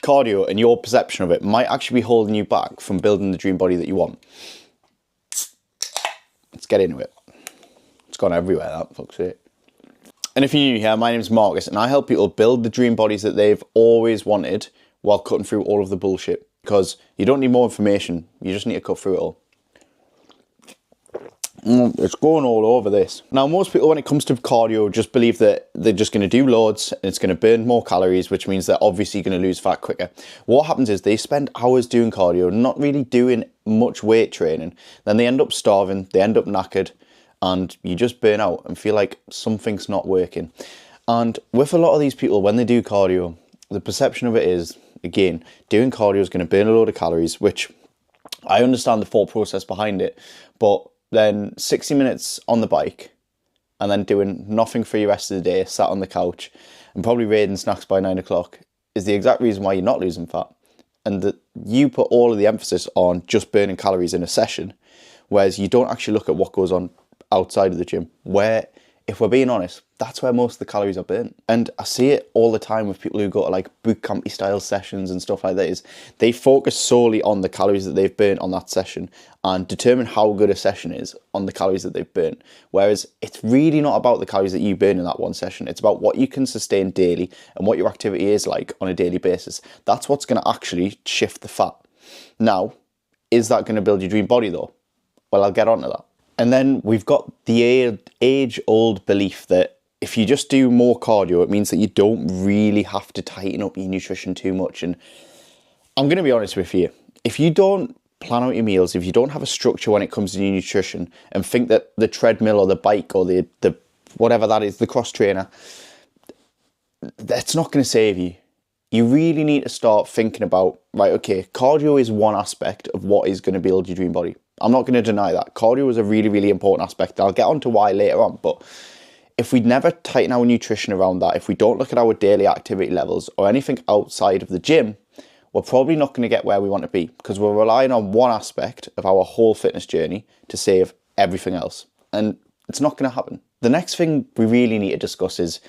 cardio and your perception of it might actually be holding you back from building the dream body that you want. Let's get into it. It's gone everywhere, that, fuck's sake. And if you're new here, my name's Marcus, and I help people build the dream bodies that they've always wanted while cutting through all of the bullshit. Because you don't need more information, you just need to cut through it all. It's going all over this. Now, most people, when it comes to cardio, just believe that they're just going to do loads and it's going to burn more calories, which means they're obviously going to lose fat quicker. What happens is they spend hours doing cardio, not really doing much weight training. Then they end up starving, they end up knackered, and you just burn out and feel like something's not working. And with a lot of these people, when they do cardio, the perception of it is, again, doing cardio is going to burn a load of calories, which I understand the thought process behind it, but then 60 minutes on the bike and then doing nothing for your rest of the day, sat on the couch and probably raiding snacks by 9 o'clock is the exact reason why you're not losing fat. And that you put all of the emphasis on just burning calories in a session, whereas you don't actually look at what goes on outside of the gym, where, if we're being honest, that's where most of the calories are burnt. And I see it all the time with people who go to like boot campy style sessions and stuff like that, is they focus solely on the calories that they've burnt on that session and determine how good a session is on the calories that they've burnt. Whereas it's really not about the calories that you burn in that one session. It's about what you can sustain daily and what your activity is like on a daily basis. That's what's going to actually shift the fat. Now, is that going to build your dream body though? Well, I'll get onto that. And then we've got the age-old belief that if you just do more cardio, it means that you don't really have to tighten up your nutrition too much. And I'm going to be honest with you. If you don't plan out your meals, if you don't have a structure when it comes to your nutrition and think that the treadmill or the bike or the whatever that is, the cross trainer, that's not going to save you. You really need to start thinking about, right, okay, cardio is one aspect of what is going to build your dream body. I'm not going to deny that. Cardio is a really, really important aspect. I'll get on to why later on, but if we never tighten our nutrition around that, if we don't look at our daily activity levels or anything outside of the gym, we're probably not going to get where we want to be because we're relying on one aspect of our whole fitness journey to save everything else. And it's not going to happen. The next thing we really need to discuss is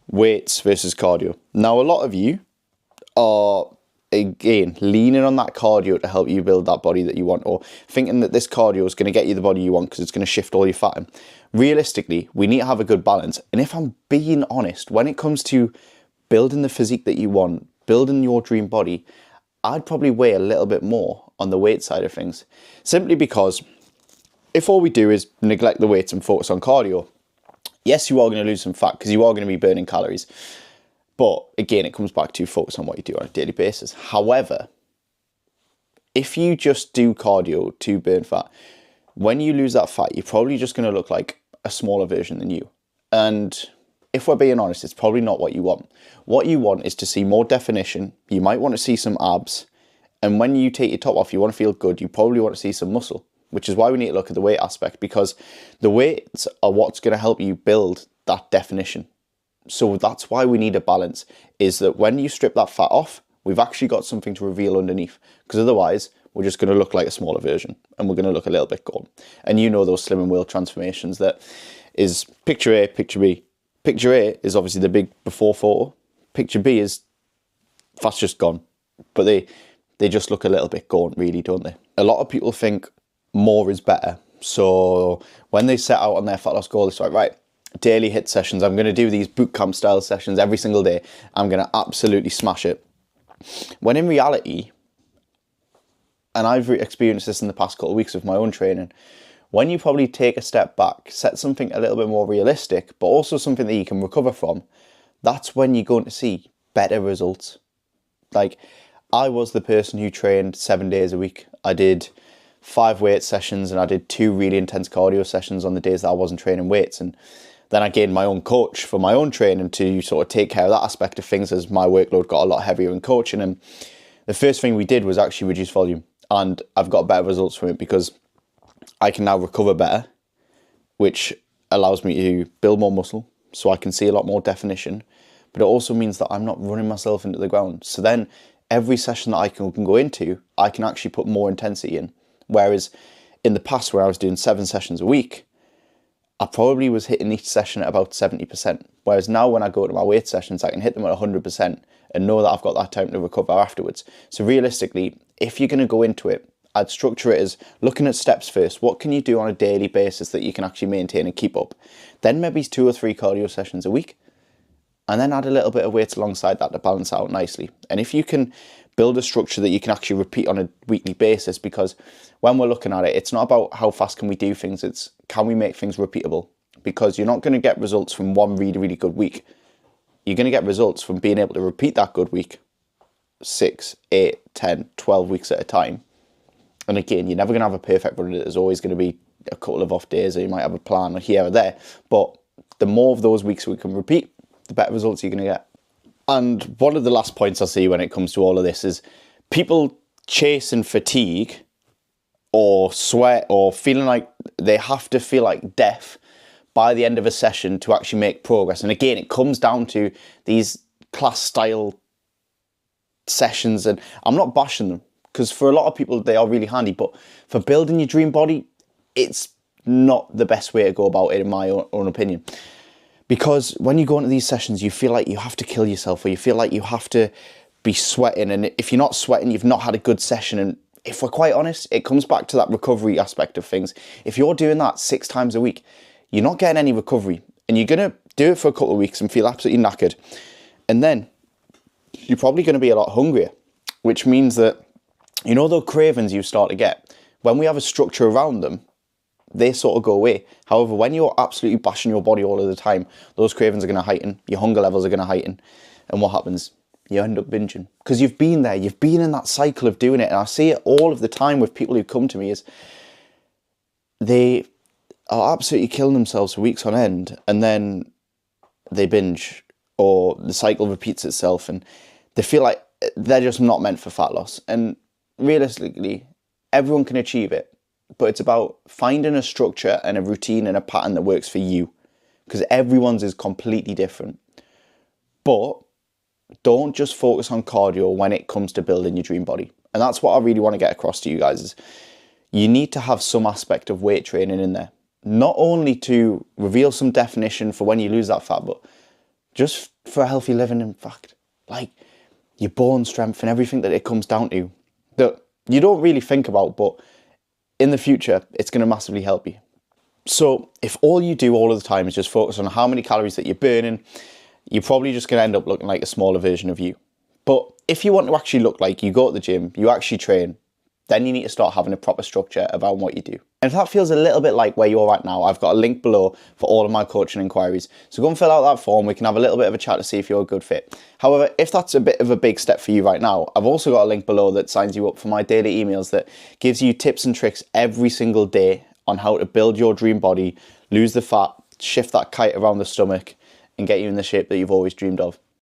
weights versus cardio. Now, a lot of you are, again, leaning on that cardio to help you build that body that you want, or thinking that this cardio is going to get you the body you want because it's going to shift all your fat in. Realistically, we need to have a good balance. And if I'm being honest, when it comes to building the physique that you want, building your dream body, I'd probably weigh a little bit more on the weight side of things. Simply because if all we do is neglect the weights and focus on cardio, yes, you are going to lose some fat because you are going to be burning calories. But again, it comes back to focus on what you do on a daily basis. However, if you just do cardio to burn fat, when you lose that fat, you're probably just going to look like a smaller version than you. And if we're being honest, it's probably not what you want. What you want is to see more definition. You might want to see some abs. And when you take your top off, you want to feel good. You probably want to see some muscle, which is why we need to look at the weight aspect, because the weights are what's going to help you build that definition. So that's why we need a balance, is that when you strip that fat off, we've actually got something to reveal underneath, because otherwise we're just going to look like a smaller version and we're going to look a little bit gaunt. And you know those Slim and World transformations, that is picture A, picture B. Picture A is obviously the big before photo. Picture B is fat's just gone, but they just look a little bit gaunt, really, don't they? A lot of people think more is better. So when they set out on their fat loss goal, it's like, right, daily hit sessions. I'm going to do these boot camp style sessions every single day. I'm going to absolutely smash it. When in reality, and I've experienced this in the past couple of weeks with my own training, when you probably take a step back, set something a little bit more realistic, but also something that you can recover from, that's when you're going to see better results. Like, I was the person who trained 7 days a week. I did 5 weight sessions and I did 2 really intense cardio sessions on the days that I wasn't training weights. And then I gained my own coach for my own training to sort of take care of that aspect of things as my workload got a lot heavier in coaching. And the first thing we did was actually reduce volume. And I've got better results from it because I can now recover better, which allows me to build more muscle so I can see a lot more definition. But it also means that I'm not running myself into the ground. So then every session that I can go into, I can actually put more intensity in. Whereas in the past, where I was doing 7 sessions a week, I probably was hitting each session at about 70%. Whereas now when I go to my weight sessions, I can hit them at 100% and know that I've got that time to recover afterwards. So realistically, if you're going to go into it, I'd structure it as looking at steps first. What can you do on a daily basis that you can actually maintain and keep up? Then maybe 2 or 3 cardio sessions a week. And then add a little bit of weights alongside that to balance out nicely. And if you can build a structure that you can actually repeat on a weekly basis, because when we're looking at it, it's not about how fast can we do things, it's can we make things repeatable? Because you're not going to get results from one really, really good week. You're going to get results from being able to repeat that good week 6, 8, 10, 12 weeks at a time. And again, you're never going to have a perfect run. There's always going to be a couple of off days, or you might have a plan here or there. But the more of those weeks we can repeat, the better results you're going to get. And one of the last points I see when it comes to all of this is people chasing fatigue or sweat or feeling like they have to feel like death by the end of a session to actually make progress. And again, it comes down to these class style sessions, and I'm not bashing them because for a lot of people they are really handy, but for building your dream body, it's not the best way to go about it in my own opinion. Because when you go into these sessions, you feel like you have to kill yourself, or you feel like you have to be sweating. And if you're not sweating, you've not had a good session. And if we're quite honest, it comes back to that recovery aspect of things. If you're doing that 6 times a week, you're not getting any recovery. And you're going to do it for a couple of weeks and feel absolutely knackered. And then you're probably going to be a lot hungrier, which means that, you know, those cravings you start to get, when we have a structure around them, they sort of go away. However, when you're absolutely bashing your body all of the time, those cravings are going to heighten, your hunger levels are going to heighten, and what happens? You end up binging. Because you've been there, you've been in that cycle of doing it, and I see it all of the time with people who come to me is they are absolutely killing themselves for weeks on end, and then they binge, or the cycle repeats itself, and they feel like they're just not meant for fat loss. And realistically, everyone can achieve it. But it's about finding a structure and a routine and a pattern that works for you, because everyone's is completely different. But don't just focus on cardio when it comes to building your dream body. And that's what I really want to get across to you guys is you need to have some aspect of weight training in there. Not only to reveal some definition for when you lose that fat, but just for healthy living, in fact. Like your bone strength and everything that it comes down to that you don't really think about, but in the future, it's going to massively help you. So if all you do all of the time is just focus on how many calories that you're burning, you're probably just going to end up looking like a smaller version of you. But if you want to actually look like you go to the gym, you actually train, then you need to start having a proper structure about what you do. And if that feels a little bit like where you're at now, I've got a link below for all of my coaching inquiries. So go and fill out that form. We can have a little bit of a chat to see if you're a good fit. However, if that's a bit of a big step for you right now, I've also got a link below that signs you up for my daily emails that gives you tips and tricks every single day on how to build your dream body, lose the fat, shift that kite around the stomach, and get you in the shape that you've always dreamed of.